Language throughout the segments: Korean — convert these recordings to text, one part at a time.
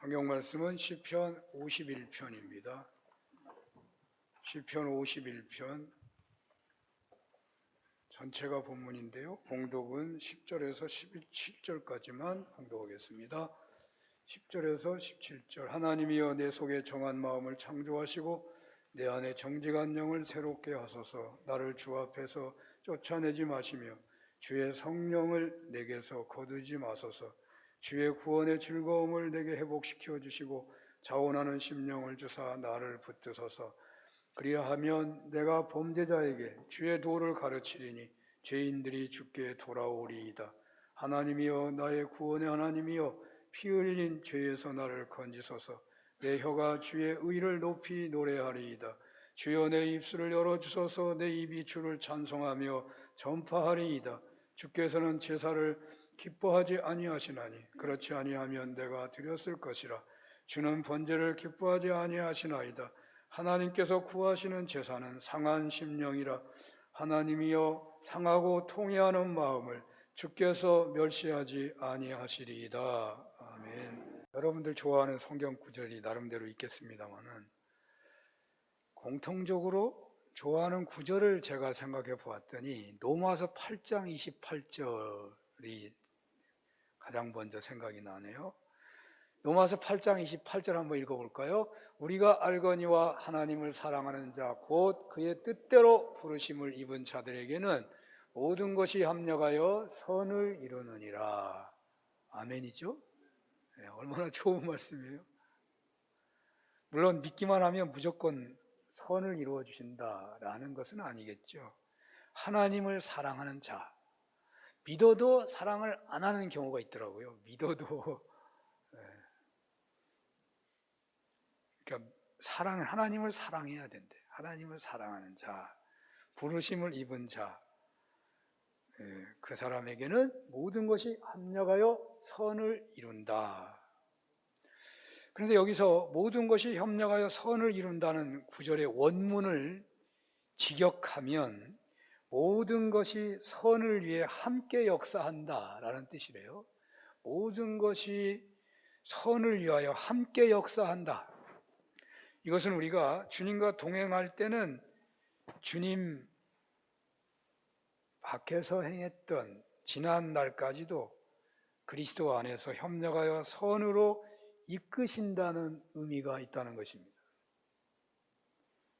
성경 말씀은 시편 51편입니다. 시편 51편 전체가 본문인데요. 봉독은 10절에서 17절까지만 봉독하겠습니다. 10절에서 17절. 하나님이여 내 속에 정한 마음을 창조하시고 내 안에 정직한 영을 새롭게 하소서. 나를 주 앞에서 쫓아내지 마시며 주의 성령을 내게서 거두지 마소서. 주의 구원의 즐거움을 내게 회복시켜 주시고 자원하는 심령을 주사 나를 붙드소서. 그리하면 내가 범죄자에게 주의 도를 가르치리니 죄인들이 주께 돌아오리이다. 하나님이여 나의 구원의 하나님이여 피 흘린 죄에서 나를 건지소서. 내 혀가 주의 의를 높이 노래하리이다. 주여 내 입술을 열어주소서. 내 입이 주를 찬송하며 전파하리이다. 주께서는 제사를 기뻐하지 아니하시나니 그렇지 아니하면 내가 드렸을 것이라. 주는 번제를 기뻐하지 아니하시나이다. 하나님께서 구하시는 제사는 상한 심령이라. 하나님이여 상하고 통회하는 마음을 주께서 멸시하지 아니하시리이다. 아멘. 여러분들 좋아하는 성경 구절이 나름대로 있겠습니다만은 공통적으로 좋아하는 구절을 제가 생각해 보았더니 로마서 8장 28절이 가장 먼저 생각이 나네요. 로마서 8장 28절 한번 읽어볼까요? 우리가 알거니와 하나님을 사랑하는 자 곧 그의 뜻대로 부르심을 입은 자들에게는 모든 것이 합력하여 선을 이루느니라. 아멘이죠? 네, 얼마나 좋은 말씀이에요. 물론 믿기만 하면 무조건 선을 이루어 주신다라는 것은 아니겠죠. 하나님을 사랑하는 자, 믿어도 사랑을 안 하는 경우가 있더라고요. 믿어도 그러니까 하나님을 사랑해야 된대. 하나님을 사랑하는 자, 부르심을 입은 자, 그 사람에게는 모든 것이 합력하여 선을 이룬다. 그런데 여기서 모든 것이 협력하여 선을 이룬다는 구절의 원문을 직역하면 모든 것이 선을 위해 함께 역사한다라는 뜻이래요. 모든 것이 선을 위하여 함께 역사한다. 이것은 우리가 주님과 동행할 때는 주님 밖에서 행했던 지난 날까지도 그리스도 안에서 협력하여 선으로 이끄신다는 의미가 있다는 것입니다.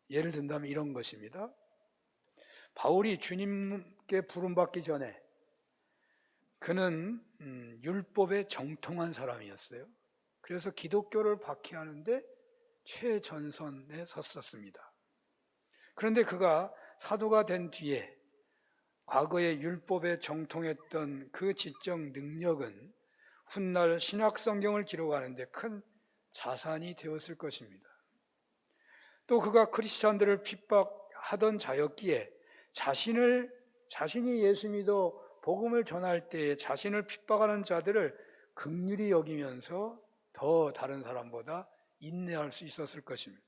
예를 든다면 이런 것입니다. 바울이 주님께 부름받기 전에 그는 율법에 정통한 사람이었어요. 그래서 기독교를 박해하는데 최전선에 섰었습니다. 그런데 그가 사도가 된 뒤에 과거에 율법에 정통했던 그 지적 능력은 훗날 신약성경을 기록하는데 큰 자산이 되었을 것입니다. 또 그가 크리스찬들을 핍박하던 자였기에 자신이 예수 믿어 복음을 전할 때에 자신을 핍박하는 자들을 긍휼히 여기면서 더 다른 사람보다 인내할 수 있었을 것입니다.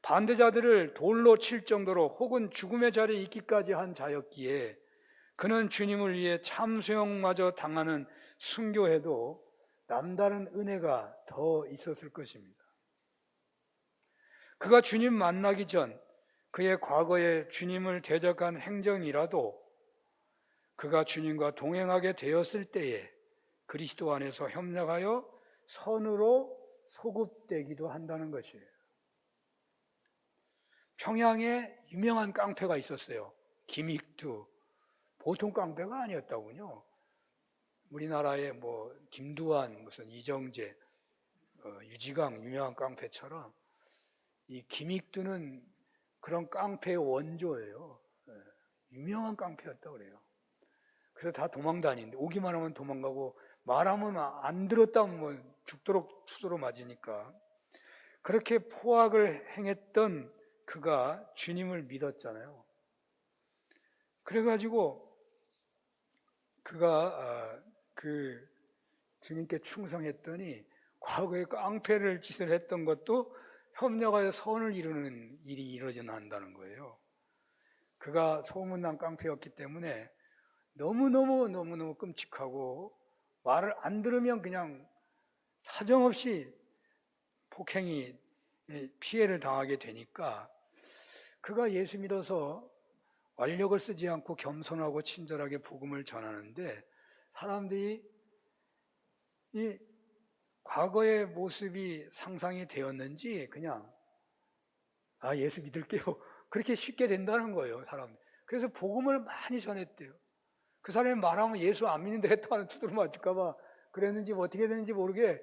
반대자들을 돌로 칠 정도로 혹은 죽음의 자리에 있기까지 한 자였기에 그는 주님을 위해 참수형마저 당하는 순교해도 남다른 은혜가 더 있었을 것입니다. 그가 주님 만나기 전 그의 과거에 주님을 대적한 행정이라도 그가 주님과 동행하게 되었을 때에 그리스도 안에서 협력하여 선으로 소급되기도 한다는 것이에요. 평양에 유명한 깡패가 있었어요. 김익두. 보통 깡패가 아니었다군요. 우리나라의 김두한, 무슨 이정재, 유지강 유명한 깡패처럼 이 김익두는 그런 깡패의 원조예요. 유명한 깡패였다고 그래요. 그래서 다 도망다니는데 오기만 하면 도망가고 말하면 안 들었다면 죽도록 투도로 맞으니까 그렇게 포악을 행했던 그가 주님을 믿었잖아요. 그래가지고 그가 그 주님께 충성했더니 과거에 깡패를 짓을 했던 것도 협력하여 선을 이루는 일이 일어난다는 거예요. 그가 소문난 깡패였기 때문에 너무너무 끔찍하고 말을 안 들으면 그냥 사정없이 폭행이 피해를 당하게 되니까 그가 예수 믿어서 완력을 쓰지 않고 겸손하고 친절하게 복음을 전하는데 사람들이 이 과거의 모습이 상상이 되었는지 그냥 예수 믿을게요 그렇게 쉽게 된다는 거예요, 사람. 그래서 복음을 많이 전했대요. 그 사람이 말하면 예수 안 믿는다 했다는 두드러 맞을까 봐 그랬는지 뭐 어떻게 됐는지 모르게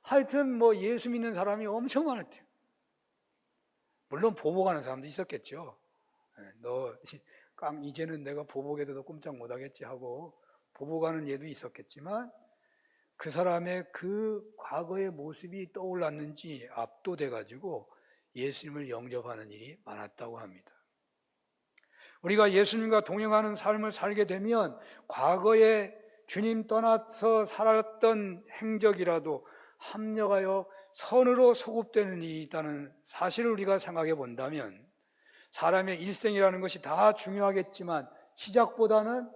하여튼 뭐 예수 믿는 사람이 엄청 많았대요. 물론 보복하는 사람도 있었겠죠. 너 이제는 내가 보복해도 너 꼼짝 못하겠지 하고 보복하는 예도 있었겠지만 그 사람의 그 과거의 모습이 떠올랐는지 압도돼 가지고 예수님을 영접하는 일이 많았다고 합니다. 우리가 예수님과 동행하는 삶을 살게 되면 과거에 주님 떠나서 살았던 행적이라도 합력하여 선으로 소급되는 일이 있다는 사실을 우리가 생각해 본다면 사람의 일생이라는 것이 다 중요하겠지만 시작보다는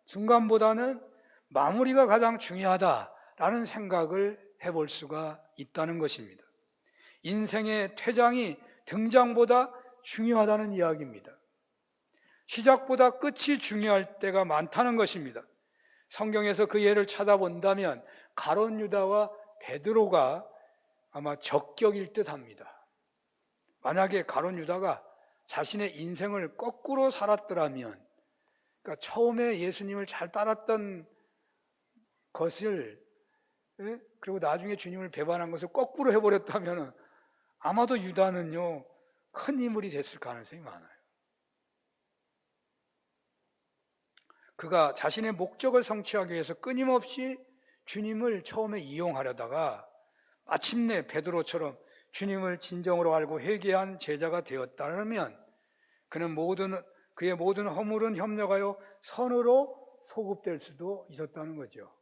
중간보다는 마무리가 가장 중요하다라는 생각을 해볼 수가 있다는 것입니다. 인생의 퇴장이 등장보다 중요하다는 이야기입니다. 시작보다 끝이 중요할 때가 많다는 것입니다. 성경에서 그 예를 찾아본다면 가룟 유다와 베드로가 아마 적격일 듯 합니다. 만약에 가룟 유다가 자신의 인생을 거꾸로 살았더라면, 그러니까 처음에 예수님을 잘 따랐던 것을 그리고 나중에 주님을 배반한 것을 거꾸로 해버렸다면 아마도 유다는요 큰 인물이 됐을 가능성이 많아요. 그가 자신의 목적을 성취하기 위해서 끊임없이 주님을 처음에 이용하려다가 마침내 베드로처럼 주님을 진정으로 알고 회개한 제자가 되었다면 그의 모든 허물은 협력하여 선으로 소급될 수도 있었다는 거죠.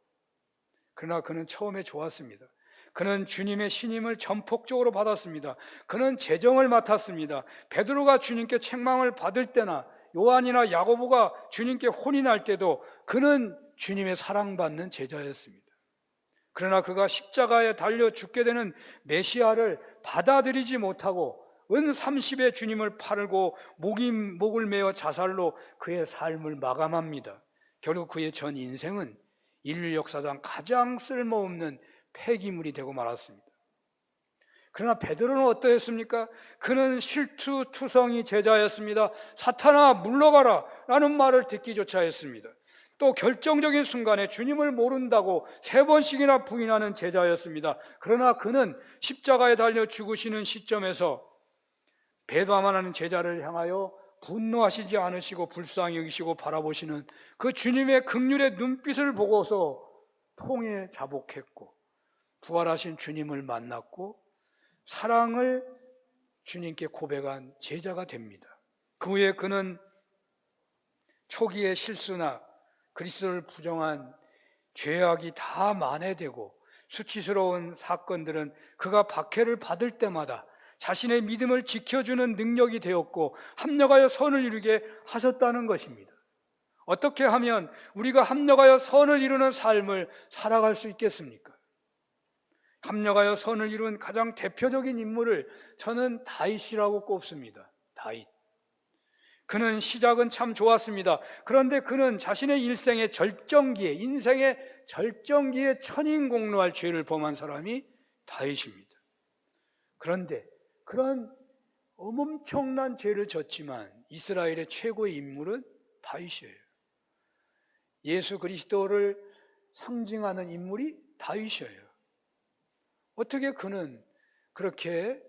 그러나 그는 처음에 좋았습니다. 그는 주님의 신임을 전폭적으로 받았습니다. 그는 재정을 맡았습니다. 베드로가 주님께 책망을 받을 때나 요한이나 야고보가 주님께 혼이 날 때도 그는 주님의 사랑받는 제자였습니다. 그러나 그가 십자가에 달려 죽게 되는 메시아를 받아들이지 못하고 은 30에 주님을 팔고 목을 메어 자살로 그의 삶을 마감합니다. 결국 그의 전 인생은 인류 역사상 가장 쓸모없는 폐기물이 되고 말았습니다. 그러나 베드로는 어떠했습니까? 그는 실투투성이 제자였습니다. 사탄아 물러가라 라는 말을 듣기조차 했습니다. 또 결정적인 순간에 주님을 모른다고 3번씩이나 부인하는 제자였습니다. 그러나 그는 십자가에 달려 죽으시는 시점에서 배반하는 제자를 향하여 분노하시지 않으시고 불쌍히 여기시고 바라보시는 그 주님의 긍휼의 눈빛을 보고서 통에 자복했고 부활하신 주님을 만났고 사랑을 주님께 고백한 제자가 됩니다. 그 후에 그는 초기의 실수나 그리스도를 부정한 죄악이 다 만회되고 수치스러운 사건들은 그가 박해를 받을 때마다 자신의 믿음을 지켜주는 능력이 되었고 합력하여 선을 이루게 하셨다는 것입니다. 어떻게 하면 우리가 합력하여 선을 이루는 삶을 살아갈 수 있겠습니까? 합력하여 선을 이룬 가장 대표적인 인물을 저는 다윗이라고 꼽습니다. 다윗. 그는 시작은 참 좋았습니다. 그런데 그는 자신의 일생의 절정기에, 인생의 절정기에 천인공노할 죄를 범한 사람이 다윗입니다. 그런데 그런 엄청난 죄를 졌지만 이스라엘의 최고의 인물은 다윗이에요. 예수 그리스도를 상징하는 인물이 다윗이에요. 어떻게 그는 그렇게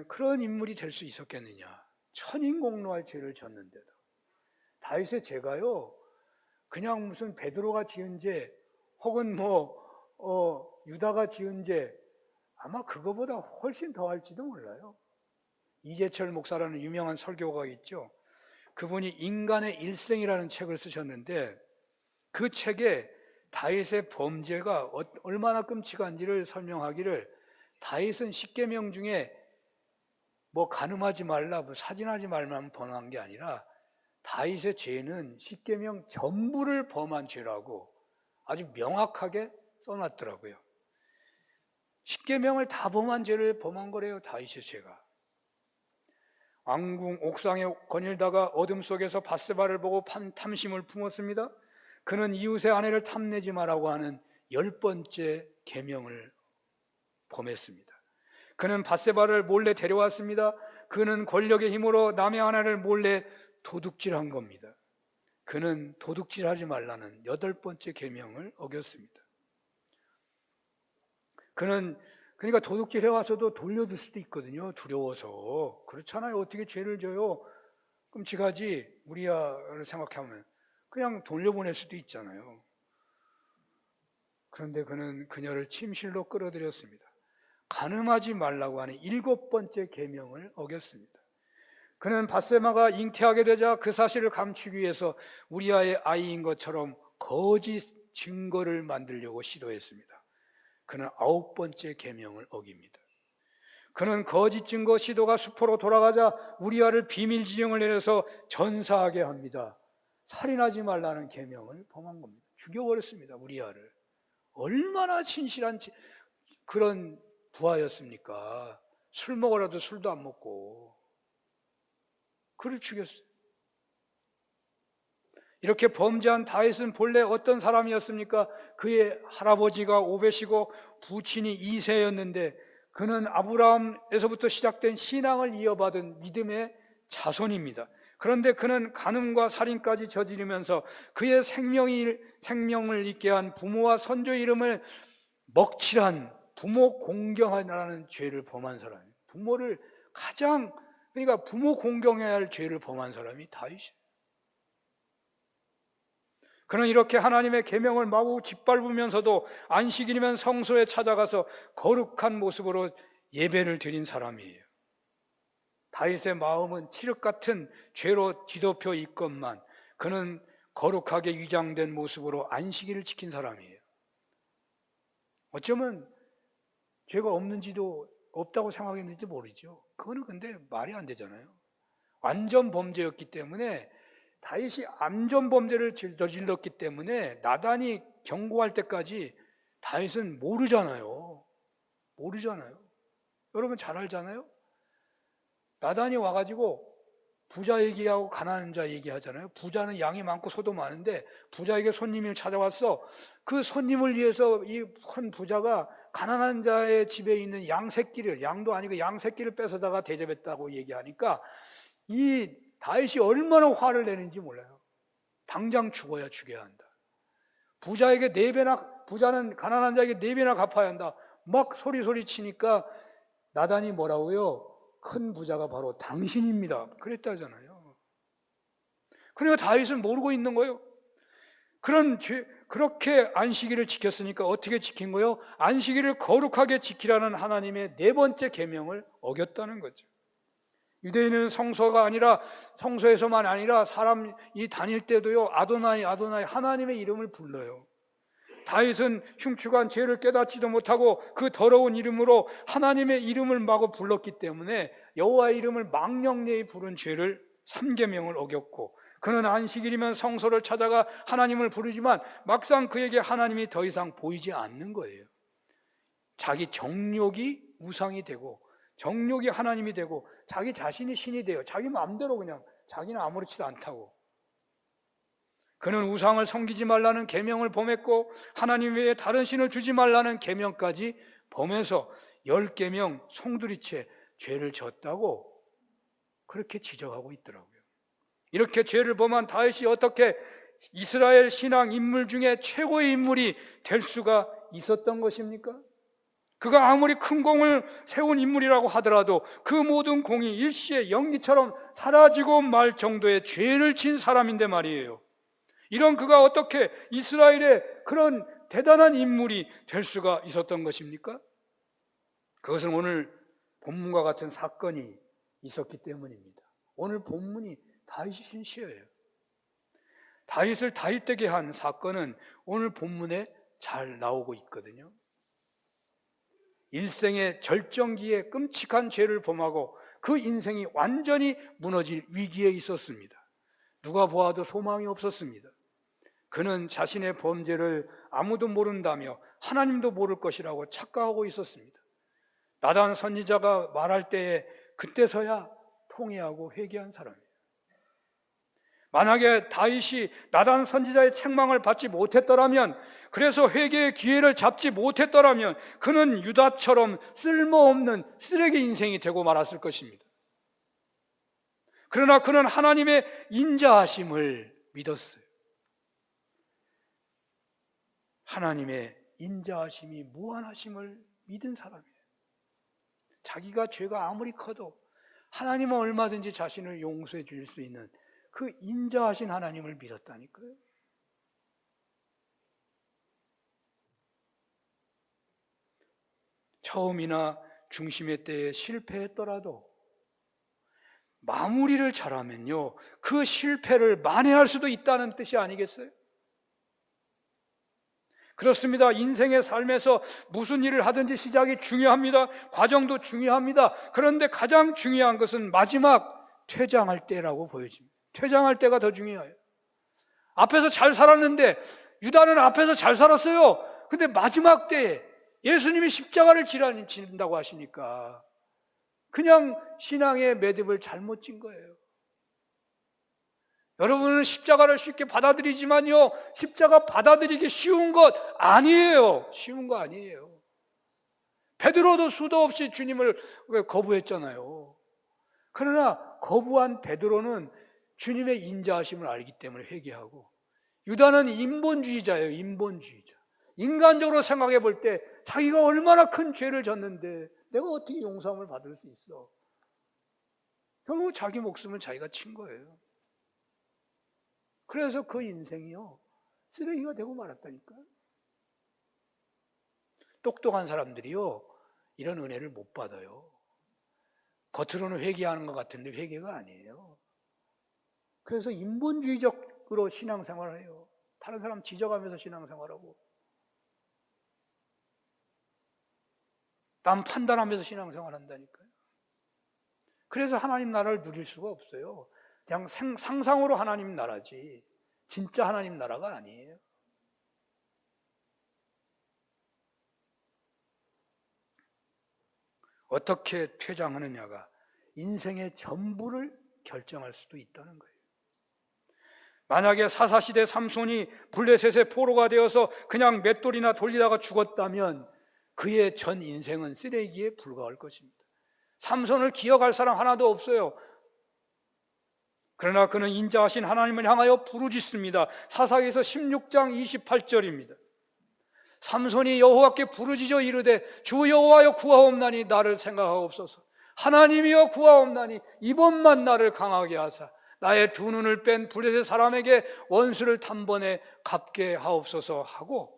그런 인물이 될 수 있었겠느냐? 천인공노할 죄를 졌는데도. 다윗의 죄가요 그냥 무슨 베드로가 지은 죄 혹은 유다가 지은 죄 아마 그거보다 훨씬 더 할지도 몰라요. 이재철 목사라는 유명한 설교가가 있죠. 그분이 인간의 일생이라는 책을 쓰셨는데 그 책에 다윗의 범죄가 얼마나 끔찍한지를 설명하기를 다윗은 10계명 중에 간음하지 말라, 사진하지 말만 범한 게 아니라 다윗의 죄는 10계명 전부를 범한 죄라고 아주 명확하게 써놨더라고요. 십계명을 다 범한 죄를 범한 거래요. 다윗의 죄가. 왕궁 옥상에 거닐다가 어둠 속에서 밧세바를 보고 탐심을 품었습니다. 그는 이웃의 아내를 탐내지 마라고 하는 10번째 계명을 범했습니다. 그는 밧세바를 몰래 데려왔습니다. 그는 권력의 힘으로 남의 아내를 몰래 도둑질한 겁니다. 그는 도둑질하지 말라는 8번째 계명을 어겼습니다. 그는 그러니까 도둑질해 와서도 돌려줄 수도 있거든요. 두려워서. 그렇잖아요. 어떻게 죄를 져요? 끔찍하지. 우리야를 생각하면 그냥 돌려보낼 수도 있잖아요. 그런데 그는 그녀를 침실로 끌어들였습니다. 간음하지 말라고 하는 7번째 계명을 어겼습니다. 그는 밧세바가 잉태하게 되자 그 사실을 감추기 위해서 우리아의 아이인 것처럼 거짓 증거를 만들려고 시도했습니다. 그는 9번째 계명을 어깁니다. 그는 거짓 증거 시도가 수포로 돌아가자 우리아를 비밀 지령을 내려서 전사하게 합니다. 살인하지 말라는 계명을 범한 겁니다. 죽여버렸습니다. 우리아를. 얼마나 진실한 그런 부하였습니까? 술 먹으라도 술도 안 먹고 그를 죽였어요. 이렇게 범죄한 다윗은 본래 어떤 사람이었습니까? 그의 할아버지가 오벳이고 부친이 이새였는데 그는 아브라함에서부터 시작된 신앙을 이어받은 믿음의 자손입니다. 그런데 그는 간음과 살인까지 저지르면서 그의 생명을 잊게 한 부모와 선조의 이름을 먹칠한 부모 공경하라는 죄를 범한 사람이에요. 부모를 그러니까 부모 공경해야 할 죄를 범한 사람이 다윗이에요. 그는 이렇게 하나님의 계명을 마구 짓밟으면서도 안식일이면 성소에 찾아가서 거룩한 모습으로 예배를 드린 사람이에요. 다윗의 마음은 칠흑 같은 죄로 뒤덮여 있건만 그는 거룩하게 위장된 모습으로 안식일을 지킨 사람이에요. 어쩌면 죄가 없다고 생각했는지 모르죠. 그거는 근데 말이 안 되잖아요. 완전 범죄였기 때문에 다윗이 암전 범죄를 저질렀기 때문에 나단이 경고할 때까지 다윗은 모르잖아요. 여러분 잘 알잖아요. 나단이 와가지고 부자 얘기하고 가난한 자 얘기하잖아요. 부자는 양이 많고 소도 많은데 부자에게 손님이 찾아왔어. 그 손님을 위해서 이 큰 부자가 가난한 자의 집에 있는 양도 아니고 양 새끼를 뺏어다가 대접했다고 얘기하니까 이 다윗이 얼마나 화를 내는지 몰라요. 당장 죽어야 죽여야 한다. 부자는 가난한 자에게 4배나 갚아야 한다. 막 소리 치니까 나단이 뭐라고요? 큰 부자가 바로 당신입니다. 그랬다잖아요. 그러니까 다윗은 모르고 있는 거예요. 그렇게 안식일을 지켰으니까 어떻게 지킨 거예요? 안식일을 거룩하게 지키라는 하나님의 4번째 계명을 어겼다는 거죠. 유대인은 성소에서만 아니라 사람이 다닐 때도요, 아도나이 하나님의 이름을 불러요. 다윗은 흉측한 죄를 깨닫지도 못하고 그 더러운 이름으로 하나님의 이름을 마구 불렀기 때문에 여호와의 이름을 망령되이 부른 죄를 3계명을 어겼고, 그는 안식일이면 성소를 찾아가 하나님을 부르지만 막상 그에게 하나님이 더 이상 보이지 않는 거예요. 자기 정욕이 우상이 되고 정욕이 하나님이 되고 자기 자신이 신이 돼요. 자기 마음대로 그냥 자기는 아무렇지도 않다고. 그는 우상을 섬기지 말라는 계명을 범했고 하나님 외에 다른 신을 주지 말라는 계명까지 범해서 10계명 송두리째 죄를 졌다고 그렇게 지적하고 있더라고요. 이렇게 죄를 범한 다윗이 어떻게 이스라엘 신앙 인물 중에 최고의 인물이 될 수가 있었던 것입니까? 그가 아무리 큰 공을 세운 인물이라고 하더라도 그 모든 공이 일시에 연기처럼 사라지고 말 정도의 죄를 진 사람인데 말이에요. 이런 그가 어떻게 이스라엘의 그런 대단한 인물이 될 수가 있었던 것입니까? 그것은 오늘 본문과 같은 사건이 있었기 때문입니다. 오늘 본문이 다윗이 신시예요. 다윗을 다윗되게 한 사건은 오늘 본문에 잘 나오고 있거든요. 일생의 절정기에 끔찍한 죄를 범하고 그 인생이 완전히 무너질 위기에 있었습니다. 누가 보아도 소망이 없었습니다. 그는 자신의 범죄를 아무도 모른다며 하나님도 모를 것이라고 착각하고 있었습니다. 나단 선지자가 말할 때에 그때서야 통회하고 회개한 사람이에요. 만약에 다윗이 나단 선지자의 책망을 받지 못했더라면, 그래서 회개의 기회를 잡지 못했더라면 그는 유다처럼 쓸모없는 쓰레기 인생이 되고 말았을 것입니다. 그러나 그는 하나님의 인자하심을 믿었어요. 하나님의 인자하심이 무한하심을 믿은 사람이에요. 자기가 죄가 아무리 커도 하나님은 얼마든지 자신을 용서해 주실 수 있는 그 인자하신 하나님을 믿었다니까요. 처음이나 중심의 때에 실패했더라도 마무리를 잘하면요, 그 실패를 만회할 수도 있다는 뜻이 아니겠어요? 그렇습니다. 인생의 삶에서 무슨 일을 하든지 시작이 중요합니다. 과정도 중요합니다. 그런데 가장 중요한 것은 마지막 퇴장할 때라고 보여집니다. 퇴장할 때가 더 중요해요. 앞에서 잘 살았는데, 유다는 앞에서 잘 살았어요. 근데 마지막 때에 예수님이 십자가를 지른다고 하시니까 그냥 신앙의 매듭을 잘못 진 거예요. 여러분은 십자가를 쉽게 받아들이지만요, 십자가 받아들이기 쉬운 것 아니에요. 쉬운 거 아니에요. 베드로도 수도 없이 주님을 거부했잖아요. 그러나 거부한 베드로는 주님의 인자하심을 알기 때문에 회개하고, 유다는 인본주의자예요. 인본주의자. 인간적으로 생각해 볼 때 자기가 얼마나 큰 죄를 졌는데 내가 어떻게 용서함을 받을 수 있어? 결국 자기 목숨을 자기가 친 거예요. 그래서 그 인생이요, 쓰레기가 되고 말았다니까요. 똑똑한 사람들이요, 이런 은혜를 못 받아요. 겉으로는 회개하는 것 같은데 회개가 아니에요. 그래서 인본주의적으로 신앙생활을 해요. 다른 사람 지적하면서 신앙생활하고, 남 판단하면서 신앙생활한다니까요. 그래서 하나님 나라를 누릴 수가 없어요. 그냥 상상으로 하나님 나라지 진짜 하나님 나라가 아니에요. 어떻게 퇴장하느냐가 인생의 전부를 결정할 수도 있다는 거예요. 만약에 사사시대 삼손이 블레셋의 포로가 되어서 그냥 맷돌이나 돌리다가 죽었다면 그의 전 인생은 쓰레기에 불과할 것입니다. 삼손을 기억할 사람 하나도 없어요. 그러나 그는 인자하신 하나님을 향하여 부르짖습니다. 사사기에서 16장 28절입니다. 삼손이 여호와께 부르짖어 이르되 주 여호와여 구하옵나니 나를 생각하옵소서. 하나님이여 구하옵나니 이번만 나를 강하게 하사 나의 두 눈을 뺀 블레셋 사람에게 원수를 단번에 갚게 하옵소서 하고,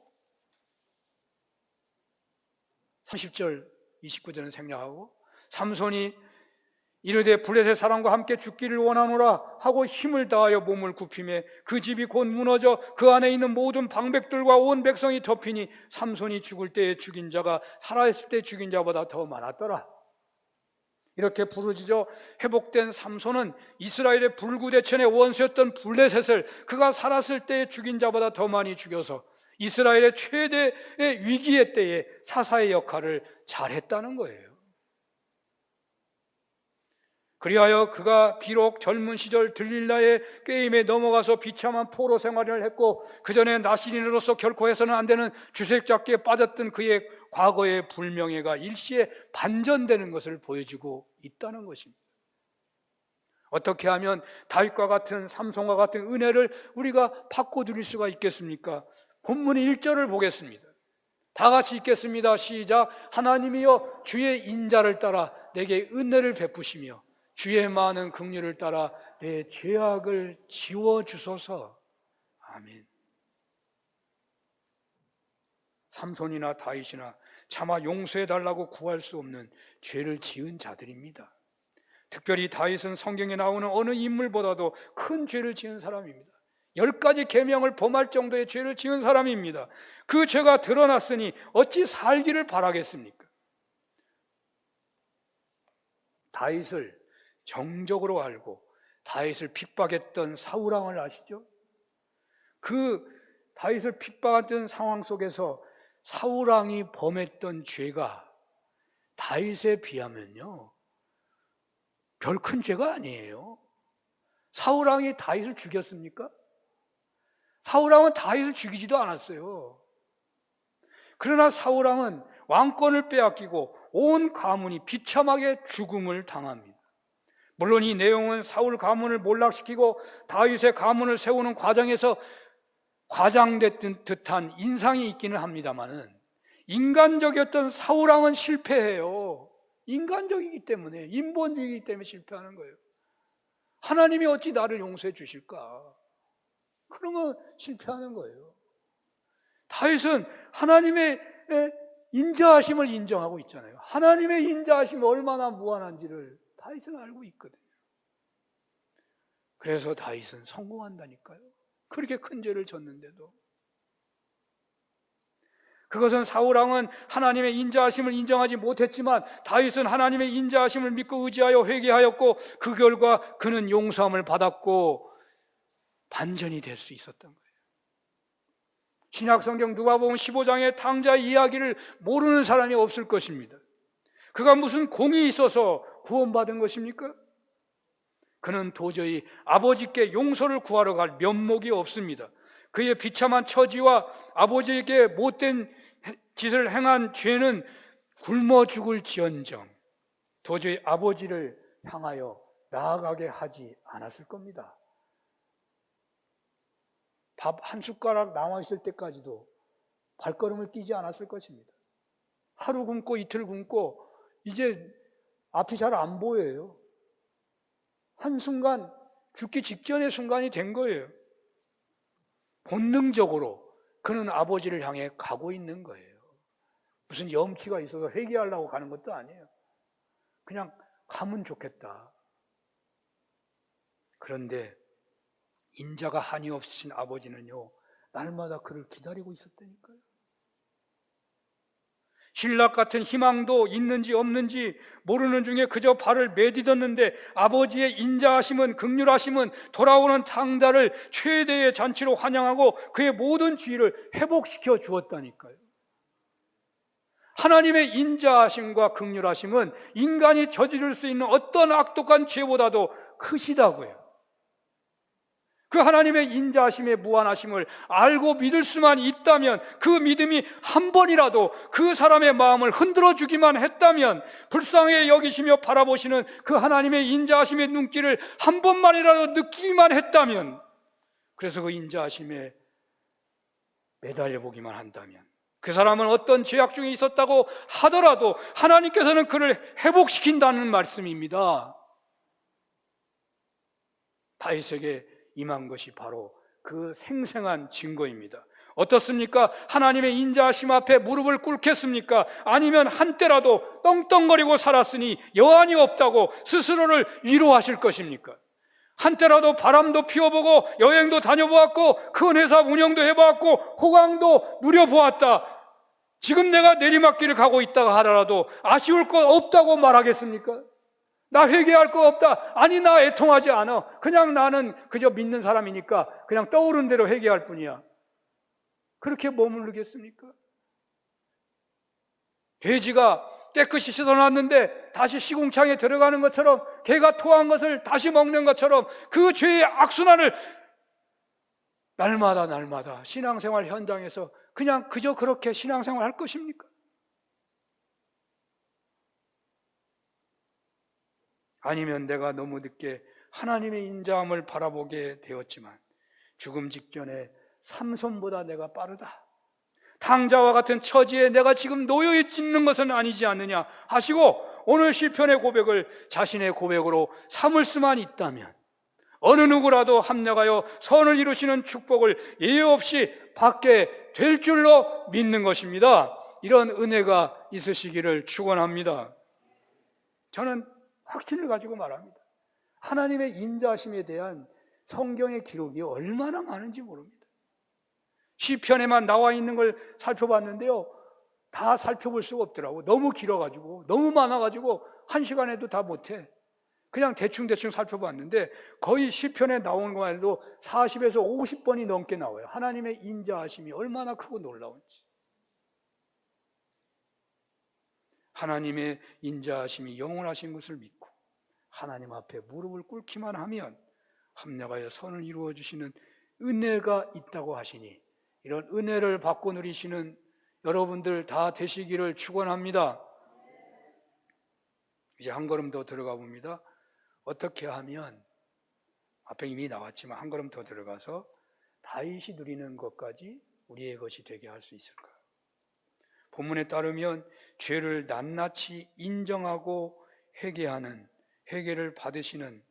30절 29절은 생략하고, 삼손이 이르되 블레셋 사람과 함께 죽기를 원하노라 하고 힘을 다하여 몸을 굽히매 그 집이 곧 무너져 그 안에 있는 모든 방백들과 온 백성이 덮이니 삼손이 죽을 때에 죽인 자가 살아있을 때 죽인 자보다 더 많았더라. 이렇게 부르짖어 회복된 삼손은 이스라엘의 불구대천의 원수였던 블레셋을 그가 살았을 때에 죽인 자보다 더 많이 죽여서 이스라엘의 최대의 위기의 때에 사사의 역할을 잘했다는 거예요. 그리하여 그가 비록 젊은 시절 들릴라의 게임에 넘어가서 비참한 포로 생활을 했고 그 전에 나시린으로서 결코 해서는 안 되는 주색잡기에 빠졌던 그의 과거의 불명예가 일시에 반전되는 것을 보여주고 있다는 것입니다. 어떻게 하면 다윗과 같은 삼손과 같은 은혜를 우리가 받고 누릴 수가 있겠습니까? 본문의 1절을 보겠습니다. 다 같이 읽겠습니다. 시작. 하나님이여 주의 인자를 따라 내게 은혜를 베푸시며 주의 많은 긍휼을 따라 내 죄악을 지워주소서. 아멘. 삼손이나 다윗이나 차마 용서해달라고 구할 수 없는 죄를 지은 자들입니다. 특별히 다윗은 성경에 나오는 어느 인물보다도 큰 죄를 지은 사람입니다. 10가지 계명을 범할 정도의 죄를 지은 사람입니다. 그 죄가 드러났으니 어찌 살기를 바라겠습니까? 다윗을 정적으로 알고 다윗을 핍박했던 사울왕을 아시죠? 그 다윗을 핍박했던 상황 속에서 사울왕이 범했던 죄가 다윗에 비하면요 별 큰 죄가 아니에요. 사울왕이 다윗을 죽였습니까? 사울왕은 다윗을 죽이지도 않았어요. 그러나 사울왕은 왕권을 빼앗기고 온 가문이 비참하게 죽음을 당합니다. 물론 이 내용은 사울 가문을 몰락시키고 다윗의 가문을 세우는 과정에서 과장됐던 듯한 인상이 있기는 합니다만은 인간적이었던 사울왕은 실패해요. 인간적이기 때문에, 인본주의이기 때문에 실패하는 거예요. 하나님이 어찌 나를 용서해 주실까? 그러면 실패하는 거예요. 다윗은 하나님의 인자하심을 인정하고 있잖아요. 하나님의 인자하심이 얼마나 무한한지를 다윗은 알고 있거든요. 그래서 다윗은 성공한다니까요. 그렇게 큰 죄를 졌는데도. 그것은 사울왕은 하나님의 인자하심을 인정하지 못했지만 다윗은 하나님의 인자하심을 믿고 의지하여 회개하였고 그 결과 그는 용서함을 받았고 반전이 될 수 있었던 거예요. 신약성경 누가복음 15장의 탕자의 이야기를 모르는 사람이 없을 것입니다. 그가 무슨 공이 있어서 구원받은 것입니까? 그는 도저히 아버지께 용서를 구하러 갈 면목이 없습니다. 그의 비참한 처지와 아버지에게 못된 짓을 행한 죄는 굶어 죽을지언정 도저히 아버지를 향하여 나아가게 하지 않았을 겁니다. 밥 한 숟가락 남아있을 때까지도 발걸음을 띄지 않았을 것입니다. 하루 굶고 이틀 굶고 이제 앞이 잘 안 보여요. 한순간 죽기 직전의 순간이 된 거예요. 본능적으로 그는 아버지를 향해 가고 있는 거예요. 무슨 염치가 있어서 회개하려고 가는 것도 아니에요. 그냥 가면 좋겠다. 그런데 인자가 한이 없으신 아버지는요 날마다 그를 기다리고 있었다니까요. 신락 같은 희망도 있는지 없는지 모르는 중에 그저 발을 매디뎠는데 아버지의 인자하심은 긍휼하심은 돌아오는 탕자를 최대의 잔치로 환영하고 그의 모든 죄를 회복시켜 주었다니까요. 하나님의 인자하심과 긍휼하심은 인간이 저지를 수 있는 어떤 악독한 죄보다도 크시다고요. 그 하나님의 인자하심의 무한하심을 알고 믿을 수만 있다면, 그 믿음이 한 번이라도 그 사람의 마음을 흔들어 주기만 했다면, 불쌍히 여기시며 바라보시는 그 하나님의 인자하심의 눈길을 한 번만이라도 느끼기만 했다면, 그래서 그 인자하심에 매달려 보기만 한다면, 그 사람은 어떤 죄악 중에 있었다고 하더라도 하나님께서는 그를 회복시킨다는 말씀입니다. 다윗에게 임한 것이 바로 그 생생한 증거입니다. 어떻습니까? 하나님의 인자하심 앞에 무릎을 꿇겠습니까? 아니면 한때라도 떵떵거리고 살았으니 여한이 없다고 스스로를 위로하실 것입니까? 한때라도 바람도 피워보고 여행도 다녀보았고 큰 회사 운영도 해보았고 호강도 누려보았다. 지금 내가 내리막길을 가고 있다가 하더라도 아쉬울 것 없다고 말하겠습니까? 나 회개할 거 없다. 아니 나 애통하지 않아. 그냥 나는 그저 믿는 사람이니까 그냥 떠오른 대로 회개할 뿐이야. 그렇게 머무르겠습니까? 돼지가 깨끗이 씻어놨는데 다시 시궁창에 들어가는 것처럼, 개가 토한 것을 다시 먹는 것처럼 그 죄의 악순환을 날마다 신앙생활 현장에서 그냥 그저 그렇게 신앙생활 할 것입니까? 아니면 내가 너무 늦게 하나님의 인자함을 바라보게 되었지만 죽음 직전에 삼손보다 내가 빠르다, 탕자와 같은 처지에 내가 지금 놓여 있는 것은 아니지 않느냐 하시고 오늘 시편의 고백을 자신의 고백으로 삼을 수만 있다면 어느 누구라도 합력하여 선을 이루시는 축복을 예외 없이 받게 될 줄로 믿는 것입니다. 이런 은혜가 있으시기를 축원합니다. 저는 확신을 가지고 말합니다. 하나님의 인자하심에 대한 성경의 기록이 얼마나 많은지 모릅니다. 시편에만 나와 있는 걸 살펴봤는데요, 다 살펴볼 수가 없더라고요. 너무 길어가지고, 너무 많아가지고 한 시간에도 다 못해. 그냥 대충 살펴봤는데 거의 시편에 나오는 것만 해도 40에서 50번이 넘게 나와요. 하나님의 인자하심이 얼마나 크고 놀라운지. 하나님의 인자하심이 영원하신 것을 믿고 하나님 앞에 무릎을 꿇기만 하면 합력하여 선을 이루어 주시는 은혜가 있다고 하시니 이런 은혜를 받고 누리시는 여러분들 다 되시기를 축원합니다. 이제 한 걸음 더 들어가 봅니다. 어떻게 하면 앞에 이미 나왔지만 한 걸음 더 들어가서 다윗이 누리는 것까지 우리의 것이 되게 할 수 있을까요? 본문에 따르면 죄를 낱낱이 인정하고 회개하는, 회개를 받으시는,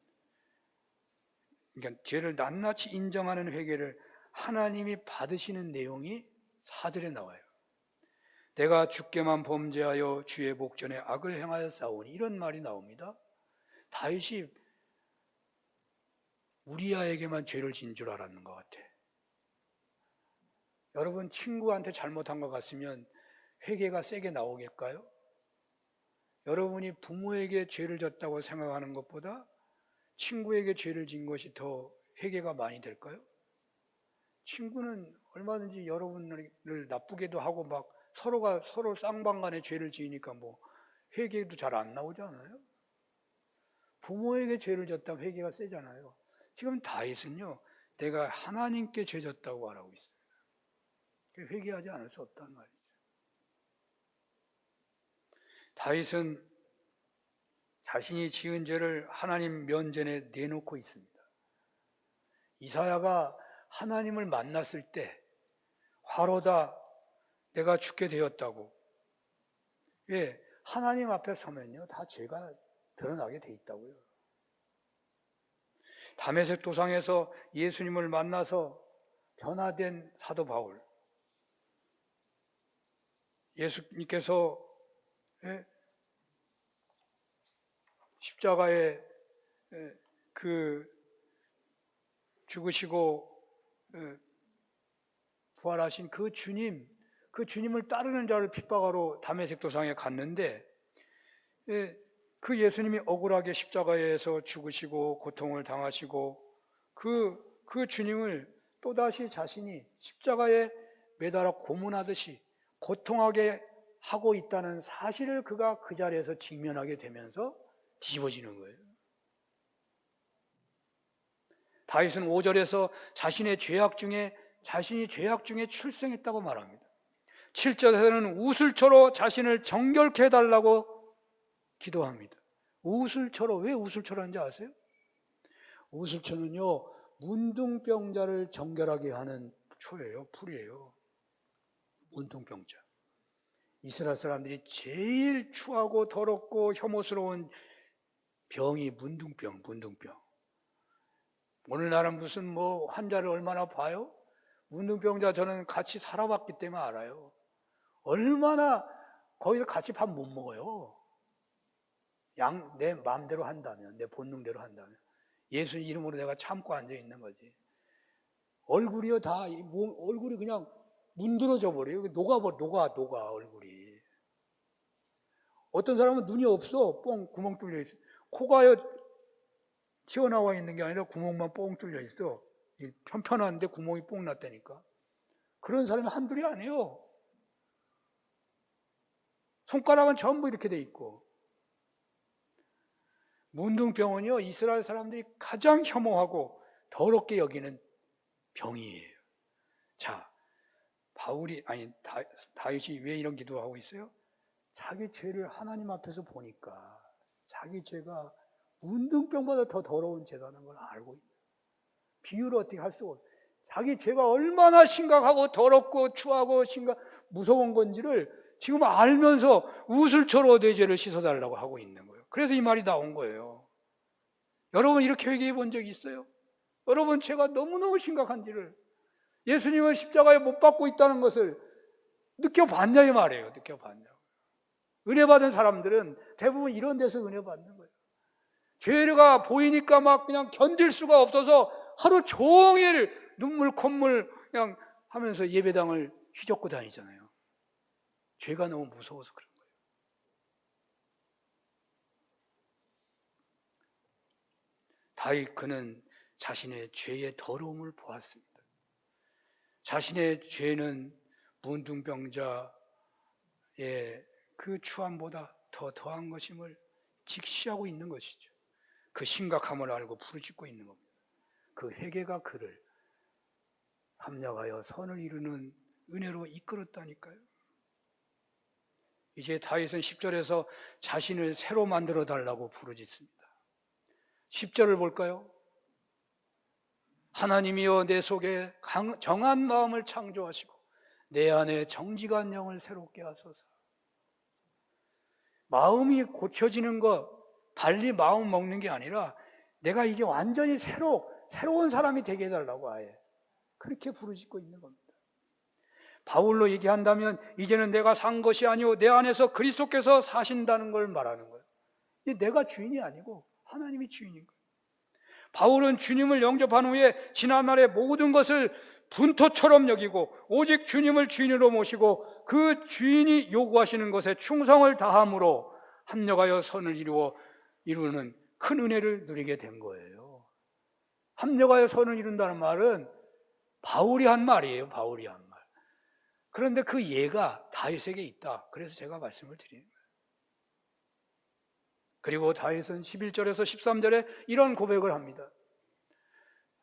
그러니까 죄를 낱낱이 인정하는 회개를 하나님이 받으시는 내용이 4절에 나와요. 내가 주께만 범죄하여 주의 목전에 악을 행하여 싸우니, 이런 말이 나옵니다. 다윗이 우리아에게만 죄를 진 줄 알았는 것 같아. 여러분, 친구한테 잘못한 것 같으면 회개가 세게 나오겠까요? 여러분이 부모에게 죄를 졌다고 생각하는 것보다 친구에게 죄를 진 것이 더 회개가 많이 될까요? 친구는 얼마든지 여러분을 나쁘게도 하고 막 서로 쌍방간에 죄를 지으니까 뭐 회개도 잘 안 나오잖아요. 부모에게 죄를 졌다 회개가 세잖아요. 지금 다윗은요, 내가 하나님께 죄 졌다고 말하고 있어요. 회개하지 않을 수 없단 말이죠. 다윗은 자신이 지은 죄를 하나님 면전에 내놓고 있습니다. 이사야가 하나님을 만났을 때 화로다 내가 죽게 되었다고. 왜? 하나님 앞에 서면요 다 죄가 드러나게 돼 있다고요. 다메섹 도상에서 예수님을 만나서 변화된 사도 바울, 예수님께서 십자가에 죽으시고 부활하신 그 주님을 따르는 자를 핍박하러 다메섹 도상에 갔는데 그 예수님이 억울하게 십자가에서 죽으시고 고통을 당하시고 그 주님을 또다시 자신이 십자가에 매달아 고문하듯이 고통하게 하고 있다는 사실을 그가 그 자리에서 직면하게 되면서 뒤집어지는 거예요. 다윗은 5절에서 자신이 죄악 중에 출생했다고 말합니다. 7절에서는 우슬초로 자신을 정결케 해달라고 기도합니다. 우슬초로, 왜 우슬초로 하는지 아세요? 우슬초는요, 문둥병자를 정결하게 하는 초예요, 풀이에요. 문둥병자. 이스라엘 사람들이 제일 추하고 더럽고 혐오스러운 병이 문둥병. 오늘날은 무슨 환자를 얼마나 봐요? 문둥병자 저는 같이 살아봤기 때문에 알아요. 얼마나 거기서 같이 밥 못 먹어요. 내 마음대로 한다면, 내 본능대로 한다면. 예수 이름으로 내가 참고 앉아 있는 거지. 얼굴이요 다 얼굴이 그냥 문드러져 버려요. 녹아 얼굴이. 어떤 사람은 눈이 없어. 구멍 뚫려 있어. 코가요 튀어나와 있는 게 아니라 구멍만 뻥 뚫려 있어. 편편한데 구멍이 뻥 났다니까. 그런 사람이 한둘이 아니에요. 손가락은 전부 이렇게 돼 있고. 문둥병은요, 이스라엘 사람들이 가장 혐오하고 더럽게 여기는 병이에요. 자, 다윗이 왜 이런 기도하고 있어요? 자기 죄를 하나님 앞에서 보니까 자기 죄가 문둥병보다 더 더러운 죄라는 걸 알고 있어요. 비유를 어떻게 할 수가 없어요. 자기 죄가 얼마나 심각하고 더럽고 추하고 무서운 건지를 지금 알면서 우슬초로 내 죄를 씻어달라고 하고 있는 거예요. 그래서 이 말이 나온 거예요. 여러분 이렇게 회개해 본 적이 있어요? 여러분 죄가 너무너무 심각한지를, 예수님은 십자가에 못 박고 있다는 것을 느껴봤냐 이 말이에요. 느껴봤냐. 은혜 받은 사람들은 대부분 이런 데서 은혜 받는 거예요. 죄가 보이니까 막 그냥 견딜 수가 없어서 하루 종일 눈물 콧물 그냥 하면서 예배당을 휘젓고 다니잖아요. 죄가 너무 무서워서 그런 거예요. 다윗 그는 자신의 죄의 더러움을 보았습니다. 자신의 죄는 문둥병자의 그 추함보다 더 더한 것임을 직시하고 있는 것이죠. 그 심각함을 알고 부르짖고 있는 겁니다. 그 회개가 그를 합력하여 선을 이루는 은혜로 이끌었다니까요. 이제 다윗은 10절에서 자신을 새로 만들어 달라고 부르짖습니다. 10절을 볼까요? 하나님이여 내 속에 정한 마음을 창조하시고 내 안에 정직한 영을 새롭게 하소서. 마음이 고쳐지는 것, 달리 마음 먹는 게 아니라 내가 이제 완전히 새로운 사람이 되게 해달라고 아예 그렇게 부르짖고 있는 겁니다. 바울로 얘기한다면 이제는 내가 산 것이 아니오 내 안에서 그리스도께서 사신다는 걸 말하는 거예요. 내가 주인이 아니고 하나님이 주인인 거예요. 바울은 주님을 영접한 후에 지난날의 모든 것을 분토처럼 여기고 오직 주님을 주인으로 모시고 그 주인이 요구하시는 것에 충성을 다함으로 합력하여 선을 이루는 큰 은혜를 누리게 된 거예요. 합력하여 선을 이룬다는 말은 바울이 한 말이에요. 바울이 한 말. 그런데 그 예가 다윗에게 있다. 그래서 제가 말씀을 드리는 거예요. 그리고 다윗은 11절에서 13절에 이런 고백을 합니다.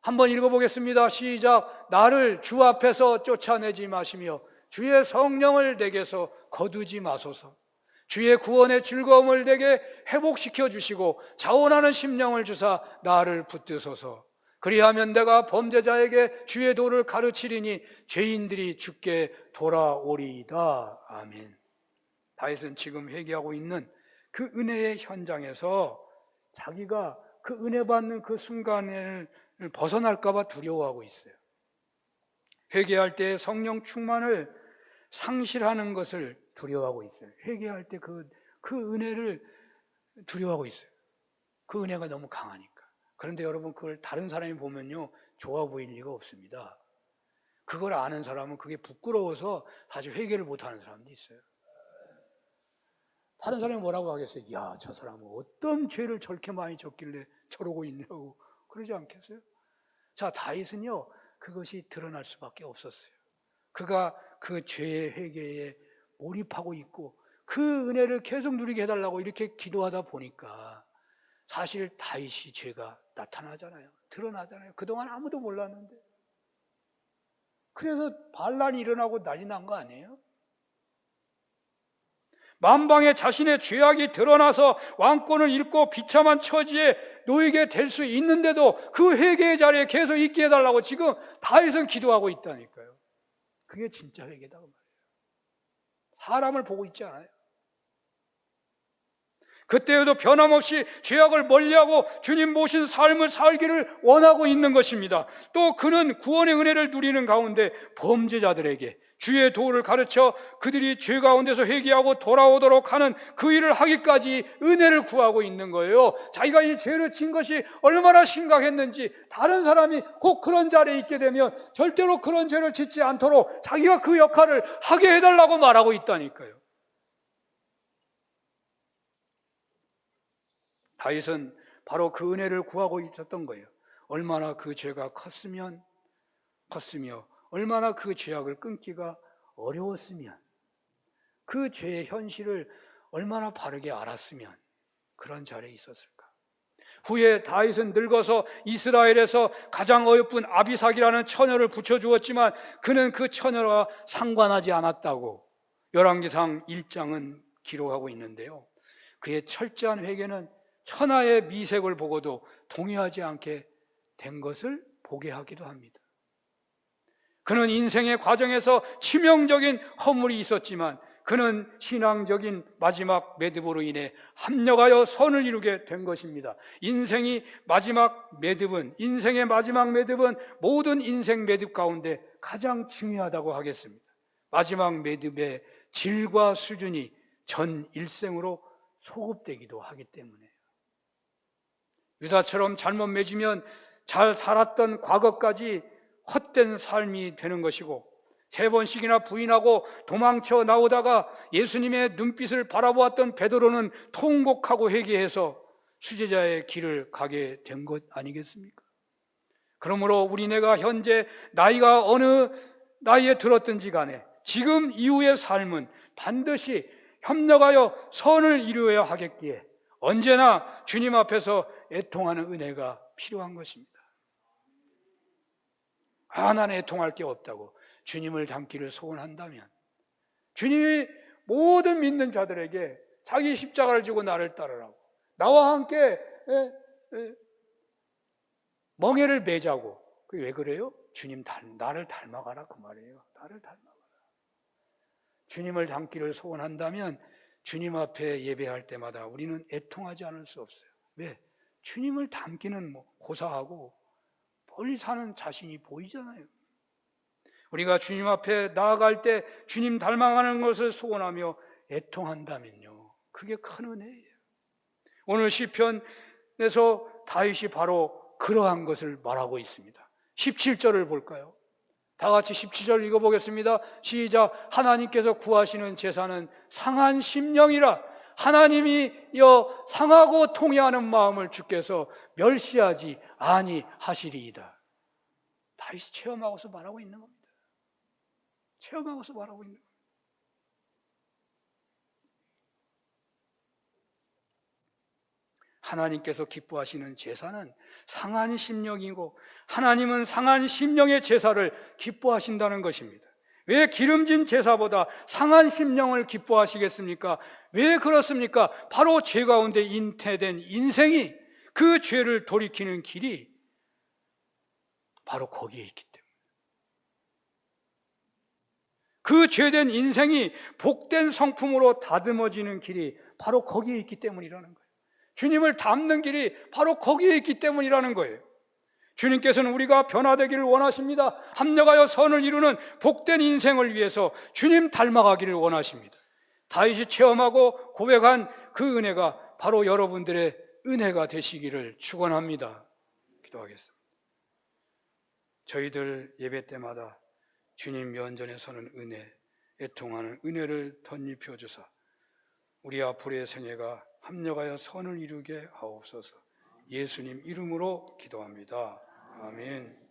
한번 읽어보겠습니다. 시작. 나를 주 앞에서 쫓아내지 마시며 주의 성령을 내게서 거두지 마소서. 주의 구원의 즐거움을 내게 회복시켜 주시고 자원하는 심령을 주사 나를 붙드소서. 그리하면 내가 범죄자에게 주의 도를 가르치리니 죄인들이 주께 돌아오리이다. 아멘. 다윗은 지금 회개하고 있는 그 은혜의 현장에서 자기가 그 은혜 받는 그 순간을 벗어날까 봐 두려워하고 있어요. 회개할 때 성령 충만을 상실하는 것을 두려워하고 있어요. 회개할 때 그 은혜를 두려워하고 있어요. 그 은혜가 너무 강하니까. 그런데 여러분 그걸 다른 사람이 보면요 좋아 보일 리가 없습니다. 그걸 아는 사람은 그게 부끄러워서 사실 회개를 못하는 사람도 있어요. 다른 사람이 뭐라고 하겠어요? 야, 저 사람은 어떤 죄를 저렇게 많이 졌길래 저러고 있냐고 그러지 않겠어요? 자, 다윗은요 그것이 드러날 수밖에 없었어요. 그가 그 죄의 회개에 몰입하고 있고 그 은혜를 계속 누리게 해달라고 이렇게 기도하다 보니까 사실 다윗이 죄가 나타나잖아요. 드러나잖아요. 그동안 아무도 몰랐는데. 그래서 반란이 일어나고 난리 난 거 아니에요? 만방에 자신의 죄악이 드러나서 왕권을 잃고 비참한 처지에 놓이게 될 수 있는데도 그 회개의 자리에 계속 있게 해달라고 지금 다윗은 기도하고 있다니까요. 그게 진짜 회개다 그 말이에요. 사람을 보고 있지 않아요. 그때에도 변함없이 죄악을 멀리하고 주님 모신 삶을 살기를 원하고 있는 것입니다. 또 그는 구원의 은혜를 누리는 가운데 범죄자들에게 주의 도를 가르쳐 그들이 죄 가운데서 회개하고 돌아오도록 하는 그 일을 하기까지 은혜를 구하고 있는 거예요. 자기가 이 죄를 진 것이 얼마나 심각했는지 다른 사람이 꼭 그런 자리에 있게 되면 절대로 그런 죄를 짓지 않도록 자기가 그 역할을 하게 해달라고 말하고 있다니까요. 다윗은 바로 그 은혜를 구하고 있었던 거예요. 얼마나 그 죄가 컸으며 얼마나 그 죄악을 끊기가 어려웠으면 그 죄의 현실을 얼마나 바르게 알았으면 그런 자리에 있었을까. 후에 다윗은 늙어서 이스라엘에서 가장 어여쁜 아비삭이라는 처녀를 붙여주었지만 그는 그 처녀와 상관하지 않았다고 열왕기상 1장은 기록하고 있는데요. 그의 철저한 회개는 천하의 미색을 보고도 동의하지 않게 된 것을 보게 하기도 합니다. 그는 인생의 과정에서 치명적인 허물이 있었지만 그는 신앙적인 마지막 매듭으로 인해 합력하여 선을 이루게 된 것입니다. 인생의 마지막 매듭은 모든 인생 매듭 가운데 가장 중요하다고 하겠습니다. 마지막 매듭의 질과 수준이 전 일생으로 소급되기도 하기 때문에 유다처럼 잘못 맺으면 잘 살았던 과거까지 헛된 삶이 되는 것이고 3번씩이나 부인하고 도망쳐 나오다가 예수님의 눈빛을 바라보았던 베드로는 통곡하고 회개해서 수제자의 길을 가게 된 것 아니겠습니까? 그러므로 우리네가 현재 나이가 어느 나이에 들었든지 간에 지금 이후의 삶은 반드시 협력하여 선을 이루어야 하겠기에 언제나 주님 앞에서 애통하는 은혜가 필요한 것입니다. 나는 애통할 게 없다고 주님을 닮기를 소원한다면, 주님이 모든 믿는 자들에게 자기 십자가를 지고 나를 따르라고, 나와 함께 멍에를 매자고. 왜 그래요? 주님 나를 닮아가라 그 말이에요. 나를 닮아가라. 주님을 닮기를 소원한다면 주님 앞에 예배할 때마다 우리는 애통하지 않을 수 없어요. 왜? 주님을 닮기는 고사하고 멀리 사는 자신이 보이잖아요. 우리가 주님 앞에 나아갈 때 주님 닮아가는 것을 소원하며 애통한다면요, 그게 큰 은혜예요. 오늘 시편에서 다윗이 바로 그러한 것을 말하고 있습니다. 17절을 볼까요? 다 같이 17절 읽어보겠습니다. 시작. 하나님께서 구하시는 제사는 상한 심령이라 하나님이여 상하고 통회하는 마음을 주께서 멸시하지 아니하시리이다. 다윗이 체험하고서 말하고 있는 겁니다. 체험하고서 말하고 있는 겁니다. 하나님께서 기뻐하시는 제사는 상한 심령이고 하나님은 상한 심령의 제사를 기뻐하신다는 것입니다. 왜 기름진 제사보다 상한 심령을 기뻐하시겠습니까? 왜 그렇습니까? 바로 죄 가운데 잉태된 인생이, 그 죄를 돌이키는 길이 바로 거기에 있기 때문에, 그 죄된 인생이 복된 성품으로 다듬어지는 길이 바로 거기에 있기 때문이라는 거예요. 주님을 닮는 길이 바로 거기에 있기 때문이라는 거예요. 주님께서는 우리가 변화되기를 원하십니다. 합력하여 선을 이루는 복된 인생을 위해서 주님 닮아가기를 원하십니다. 다윗이 체험하고 고백한 그 은혜가 바로 여러분들의 은혜가 되시기를 축원합니다. 기도하겠습니다. 저희들 예배 때마다 주님 면전에 서는 은혜, 애통하는 은혜를 덧입혀 주사 우리 앞으로의 생애가 합력하여 선을 이루게 하옵소서. 예수님 이름으로 기도합니다. 아멘.